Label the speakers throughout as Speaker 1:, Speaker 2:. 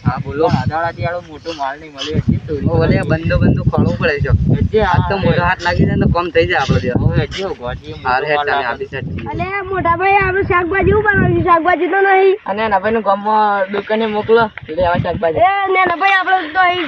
Speaker 1: હા બોલો.
Speaker 2: આધારાથી આડો મોટો માલ નહીં મળ્યો છે ચોરી.
Speaker 1: ઓલે બંદો ખોળવું પડે છે.
Speaker 2: એટલે
Speaker 1: આ તો મોટો હાથ લાગી જાય તો કમ થઈ જાય આપણે દેવા.
Speaker 2: હવે એટલે ગોજી
Speaker 1: હાર હેડ તને આપી સાચી.
Speaker 3: અલે મોટા ભાઈ આપણે શાકભાજી શું બનાવ્યું? શાકભાજી તો નહીં.
Speaker 2: અને નાભાઈ નું ગામમાં દુકાને મોકલો એટલે આવા શાકભાજી.
Speaker 3: એ ના ભાઈ આપણે તો અહીં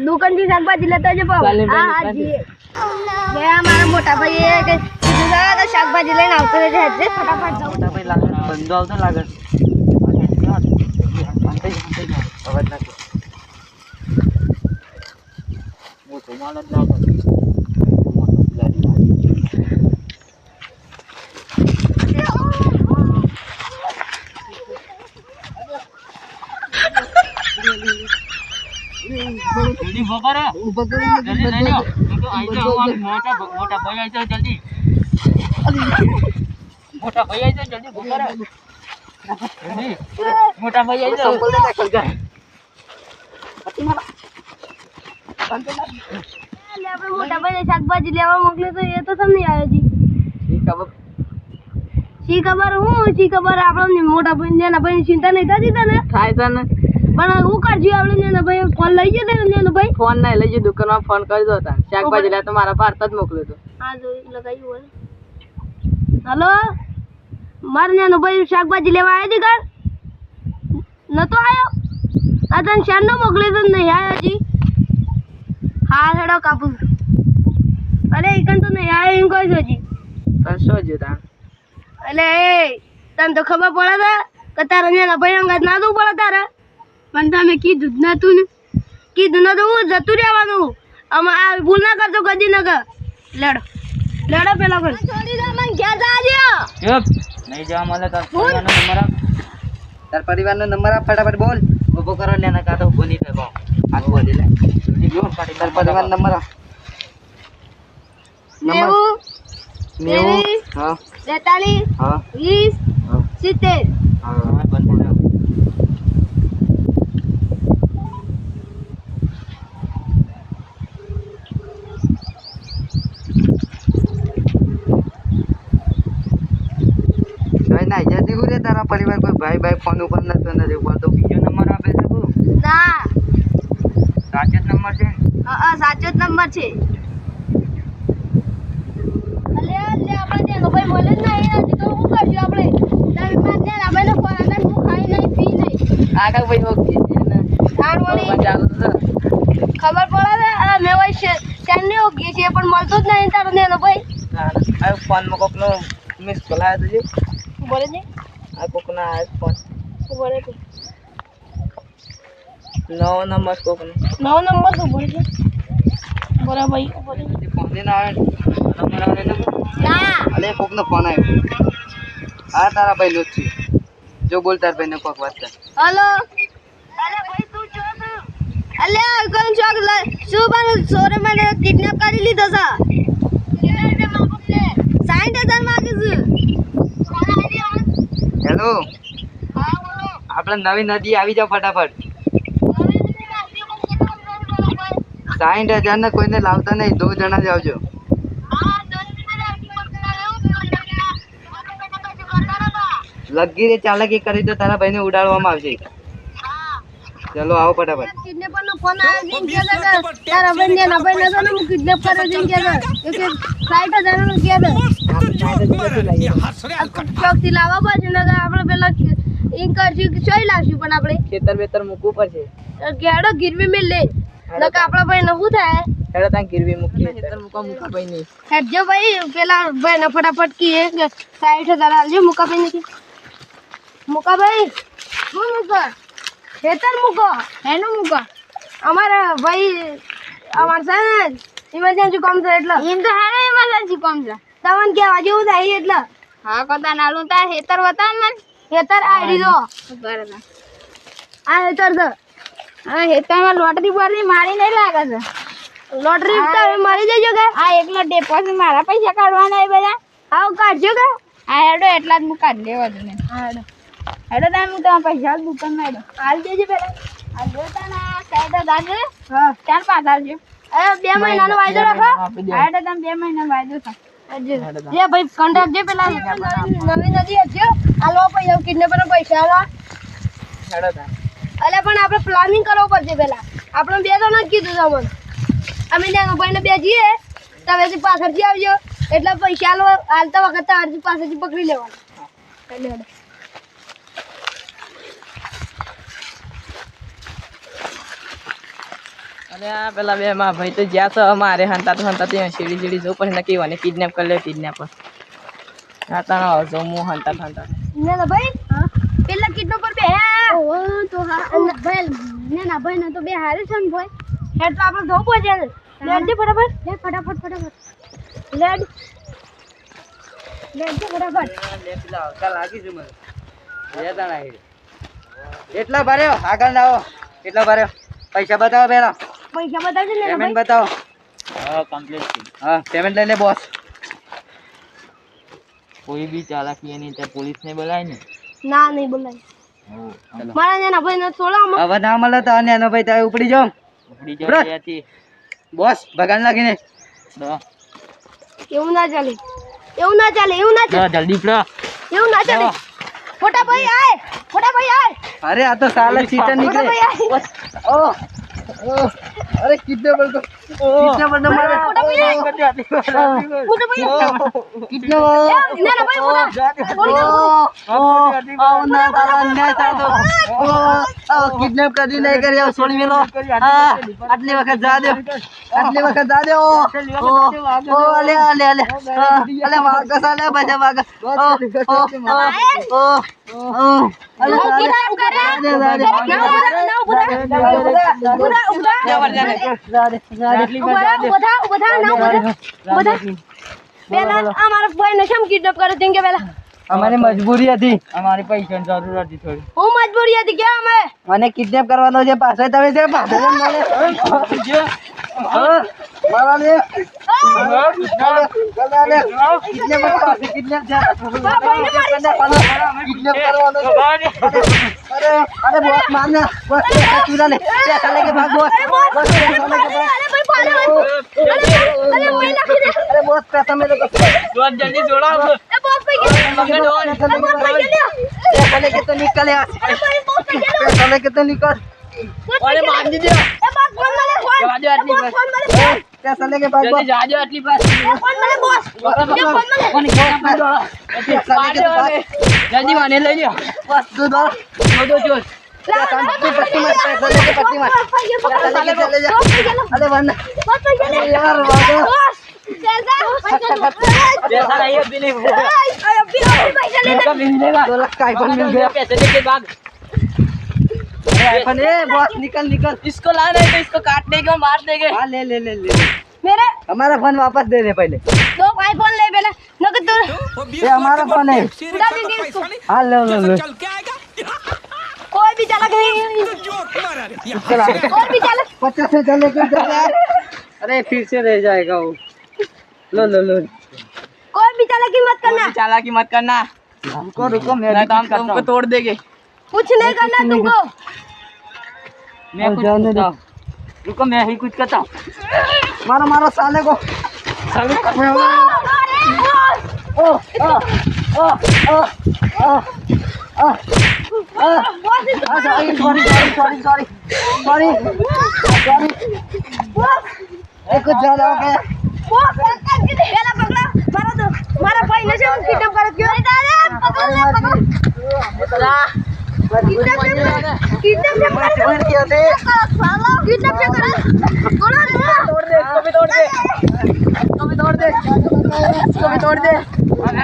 Speaker 3: દુકાનથી શાકભાજી લેતા જ પાવ. હા જી. લે મારા મોટા ભાઈ એ કે કીધું તો શાકભાજી લઈને આવતો રહેજે હજે ફટાફટ જાવ.
Speaker 1: મોટા ભાઈ લાગે બંદો આવતો લાગે. અવાજ નાખો.
Speaker 2: મોટો માલ જ લાગે. જલ્દી ભોકરે
Speaker 1: ઉભા કરો
Speaker 2: જલ્દી લઈ લો તો આઈ જાઓ મોટા ભાઈ આઈ જાઓ જલ્દી મોટા ભાઈ આઈ જાઓ જલ્દી ભોકરે જલ્દી મોટા ભાઈ આઈ જાઓ
Speaker 1: સંપલ ને ખલ જાય.
Speaker 3: લે આપણે મોટા ભાઈ શાકભાજી લેવા મોકલે તો એ તો તમને આવ્યો જી. શી ખબર આપણે મોટા ભાઈ ને ભાઈ ચિંતા નહીં થતી તને
Speaker 2: થાય તને
Speaker 3: પણ હું કરજો આપણે ને ભાઈ ફોન લઈ જતો ને ભાઈ
Speaker 2: ફોન નહીં લઈ જજો દુકાનમાં ફોન કરી દો તા શાકભાજી લે તો મારા ભારત જ મોકલ્યો તો
Speaker 3: હા જો લગાવ્યું હોય. હલો મારે ને ભાઈ શાકભાજી લેવા આવ્યો હતી ઘર નતો આવ્યો. આ તને શાર નો મોકલે તો નહીં આવ્યો હજી. હા હેડો કાપુ. અરે એકન તો નહીં આવ્યો એમ કહી દો હજી.
Speaker 2: તને શું જો તા
Speaker 3: એટલે એ તને તો ખબર પડે કે તારે ને ભાઈ અંગાત ના દઉં પડે તારે પણ તમે કીધું જ નતું ને. કીધું નતું હું જતું રહેવાનું. અમે આ ભૂલ ના કરતો કદી ન કર. લેડો પેલા કર છોડી દો મને ઘેર જાજો.
Speaker 2: ચૂપ નહીં જવા મળે તાર પરિવારનો નંબર આપ.
Speaker 1: તાર પરિવારનો નંબર આપ ફટાફટ બોલ.
Speaker 2: ઉભો કરો લે ના કા તો ઉભો નહીં થાય
Speaker 1: હાથ બોલી લે.
Speaker 2: જલ્દી જો
Speaker 1: તાર પરિવાર નંબર આપ.
Speaker 3: નેવું
Speaker 1: 90 હા
Speaker 3: 43
Speaker 1: હા
Speaker 3: 20
Speaker 1: હા
Speaker 3: 70.
Speaker 1: હા
Speaker 2: બંધ કરો
Speaker 1: ના જતી હું રે તારા પરિવાર કોઈ ભાઈ ફોન ઉપર નતો નથી બોલતો.
Speaker 2: બીજો નંબર આપે છે કો
Speaker 3: ના
Speaker 2: સાચો જ નંબર છે
Speaker 3: સાચો જ નંબર છે. અલે આપણે તેનો ભાઈ મળે જ નહીં હજી તો શું કરશું આપણે? તારે મારને આપણે ફોન આને હું ખાઈ નહીં પી નહીં.
Speaker 2: આગળ ભાઈ ઓકે ને
Speaker 3: તાર વળી
Speaker 2: ચાલુ છે
Speaker 3: ખબર પડે ને મેં ભાઈ શેરની ઓગી છે પણ મળતો જ નહીં તારો નેનો ભાઈ.
Speaker 2: આ ફોનમાં કોકનો મિસ કોલ આવ્યો છે
Speaker 3: બોલે છે
Speaker 2: આ કોકનો આવ્યો ફોન
Speaker 3: બોલે છે
Speaker 2: નવો નંબર કોકનો
Speaker 3: નવો નંબર તો બોલે છે બોલા ભાઈ બોલે
Speaker 1: ફોન ને ના આવે નંબર આવે ને
Speaker 3: ના
Speaker 1: અલે કોકનો ફોન આવ્યો. હા તારા ભાઈ નો જ છે. જો બોલ તાર ભાઈને કોક વાત કર.
Speaker 3: હેલો અરે ભાઈ તું જો તો અલે કોણ ચોક શું બને સોરે મને કિડનેપ કરી લીધો છે. 60,000 માંગે છે.
Speaker 1: હેલો આપણે નવી નદી આવી જાવ ફટાફટ. 60,000 ને કોઈને લાવતા નહીં. 2 જણા જ આવજો. લગી રે ચાલાકી કરી તો તારા ભાઈને ઉડાડવામાં આવશે. ચલો આવો ફટાફટ.
Speaker 3: કિડનેપર નો ફોન આવ્યો છે કે તારા ભાઈ ને ભાઈ નતો ને હું કિડનેપ કરે છે કે 60,000 નો કે ચોક થી લાવવા પડશે ને આપણે પેલા ઈન કરશું કે ચોઈ લાવશું પણ આપણે
Speaker 2: ખેતર બેતર મૂકવું પડશે
Speaker 3: ગેડો ગીરવી મેં લે નકા આપણા ભાઈ ને શું થાય?
Speaker 2: હેડો તાન ગીરવી મૂકી ખેતર મૂકવા ભાઈ નહીં
Speaker 3: હેડજો ભાઈ પેલા ભાઈ ને ફટાફટ કીએ કે 60,000 આલજો મુકા ભાઈ ને મુકા ભાઈ શું મુકા ખેતર મૂકો એનું મૂકો અમારા ભાઈ અમાર છે ને ઇમરજન્સી કામ છે એટલે એમ તો હારે ઇમરજન્સી કામ છે તમને કેવા જેવું થાય એટલે હા કદા નાલું તા ખેતર બતાવ મને ખેતર આડી દો બરાબર આ ખેતર છે હા ખેતરમાં લોટરી પડી મારી નહીં લાગે છે લોટરી તો મારી જજો કે આ એકલો ડેપો છે મારા પૈસા કાઢવાના એ બધા આવ કાઢજો કે આ હેડો એટલા જ હું કાઢ લેવા દઉં હા હેડો હેડો તમે હું તમારા પૈસા દુકાનમાં હેડો હાલ દેજો પેલા હાલ દેતા ના 60,000 હા 4-5 આવજો અરે 2 મહિનાનો વાયદો રાખો હેડો તમે 2 મહિનાનો વાયદો છે જે ભાઈ કોન્ટ્રાક્ટ જે પેલા નવી નદી હજો હાલો પૈસા કિડનેપર પૈસા હાલો
Speaker 2: હેડો તાન
Speaker 3: અલે પણ આપણે પ્લાનિંગ કરવો પડશે પહેલા. આપણે બે તો નથી કીધું તમને. અમે ને ભાઈને બે જઈએ તમે પાછળથી આવજો એટલે પૈસા હાલતા વખતે અરજી પાસેથી પકડી લેવાનું. એટલે
Speaker 2: અને આ પેલા બે માં ભાઈ તો જ્યાં તો મારે હંતા ત્યાં સીડી સીડી જવું પડે નક્કી મને કિડનેપ કરી લે કિડનેપર જાતા ન જો હું હંતા
Speaker 3: ના ભાઈ પેલા કિડનો પર બે ઓ તો હા ભાઈ ના ભાઈ ના તો બે હારે છે ને ભાઈ હેડ તો આપણે ધોવું પડે લેડ દે ફટાફટ લે ફટાફટ લેડ દે ફટાફટ
Speaker 1: લે પેલા હલકા લાગી છે મને બે દાણા હે એટલા ભર્યો આગળ ના આવો કેટલા ભર્યો પૈસા બતાવો પેલા
Speaker 3: પૈસા બતાવજો ને
Speaker 1: પેમેન્ટ
Speaker 3: ભાઈ
Speaker 1: બતાવો
Speaker 2: હા કમ્પ્લીટ
Speaker 1: હા પેમેન્ટ લઈ લે બોસ
Speaker 2: કોઈ બી ચાલાકી નહીં ત્યાં પોલીસ ને બોલાય ને
Speaker 3: ના નહીં બોલાય મારા નાના ભાઈ ને છોડો
Speaker 1: હવે ના મળે તો અને એનો ભાઈ તમે ઉપડી જાઓ
Speaker 2: ઉપડી જાવ ત્યાંથી
Speaker 1: બોસ ભગાન લાગીને
Speaker 3: એવું ના ચાલે એવું ના ચાલે
Speaker 2: જલ્દી પ્લા
Speaker 3: એવું ના ચાલે ફોટા ભાઈ આય
Speaker 1: અરે આ તો સાલે ચીટર
Speaker 3: ફોટા
Speaker 1: નીકળે
Speaker 3: ભાઈ આય
Speaker 1: ઓ અરે કિડનેપર નો મારે
Speaker 3: ફોટા ભાઈ આય
Speaker 1: કિડનેપર
Speaker 3: નાના ભાઈ
Speaker 1: ના તારા અન્યાય થાય તો કિડનેપ કરી નહીં કરી છોડી મેલો આટલી વખત જા દો ઓ અલે વાગસ અલે બજા વાગસ અમારી મજબૂરી હતી
Speaker 2: અમારી પૈસાની જરૂર હતી થોડી
Speaker 3: હું મજબૂરી હતી કે અમે
Speaker 1: મને કિડનેપ કરવાનો છે પાછળ તમે છે પાછળ મળે મારા લે કિડનેપ પાસે કિડનેપ છે કિડનેપ કરવાનો અરે બોસ મારને બોસ ચૂરા લે પૈસા લેકે ભાગ બોસ અરે બોસ पैसा मेरे को
Speaker 2: જલ્દી જોડાવ
Speaker 1: पैसा लेके तो निकल यार पैसा लेके तो निकल
Speaker 2: અરે માર દીધો જાજો આટલી બસ
Speaker 1: पैसा लेके भाग
Speaker 2: જલ્દી જાજો આટલી બસ જલ્દી મને લઈ લ્યો
Speaker 1: बस तू दो
Speaker 2: મોટો ચોર
Speaker 1: पैसा लेके पट्टी मार पैसा लेके चले जा अरे वरना यार वादा
Speaker 2: पैसा नहीं अभी नहीं मिलेगा
Speaker 1: 2 लाख का आईफोन मिल गया
Speaker 2: पैसे लेके भाग
Speaker 1: आईफोन ए बॉस निकल
Speaker 2: इसको ला नहीं तो इसको काट देंगे और मार देंगे
Speaker 1: हाँ ले
Speaker 3: मेरे
Speaker 1: हमारा फोन वापस दे दे पहले
Speaker 3: 2 आईफोन ले पहले नगद तो
Speaker 1: ये हमारा फोन है
Speaker 3: उड़ा देंगे इसको
Speaker 1: हाँ ले
Speaker 3: कोई भी चला गई कोई भी चला
Speaker 1: 50 से चले के अरे फिर से रह जाएगा वो लो
Speaker 3: कोई भी चला की मत करना
Speaker 2: चालाकी मत करना
Speaker 1: रुको मैं
Speaker 2: नहीं तो हम तुमको तोड़ देंगे
Speaker 3: कुछ नहीं करना तुमको
Speaker 2: मैं कुछ करता हूँ रुको मैं ही कुछ करता हूँ
Speaker 1: मारो साले को सॉरी कुछ ज्यादा हो गया
Speaker 3: पहला पकड़ा मारा भाई ने से किडनैप कर क्यों पकड़
Speaker 2: तोड़ दे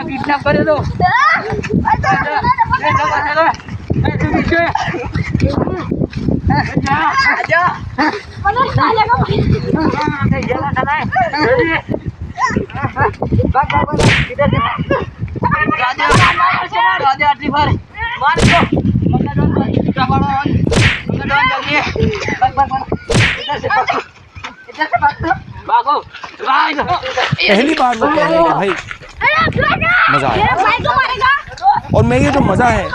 Speaker 2: किडनैप कर दो
Speaker 4: पहली बार वो कह रहे हैं कि भाई मजा आया और मैं ये जो मजा है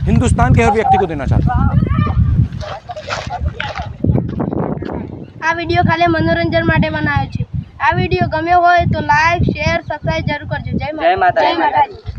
Speaker 4: हिंदुस्तान के हर व्यक्ति को देना चाहता हूँ।
Speaker 3: આ વિડિયો ખાલી મનોરંજન માટે બનાવ્યો છે. આ વિડિયો ગમ્યો હોય તો લાઈક શેર સબસ્ક્રાઇબ જરૂર કરજો. જય માતાજી.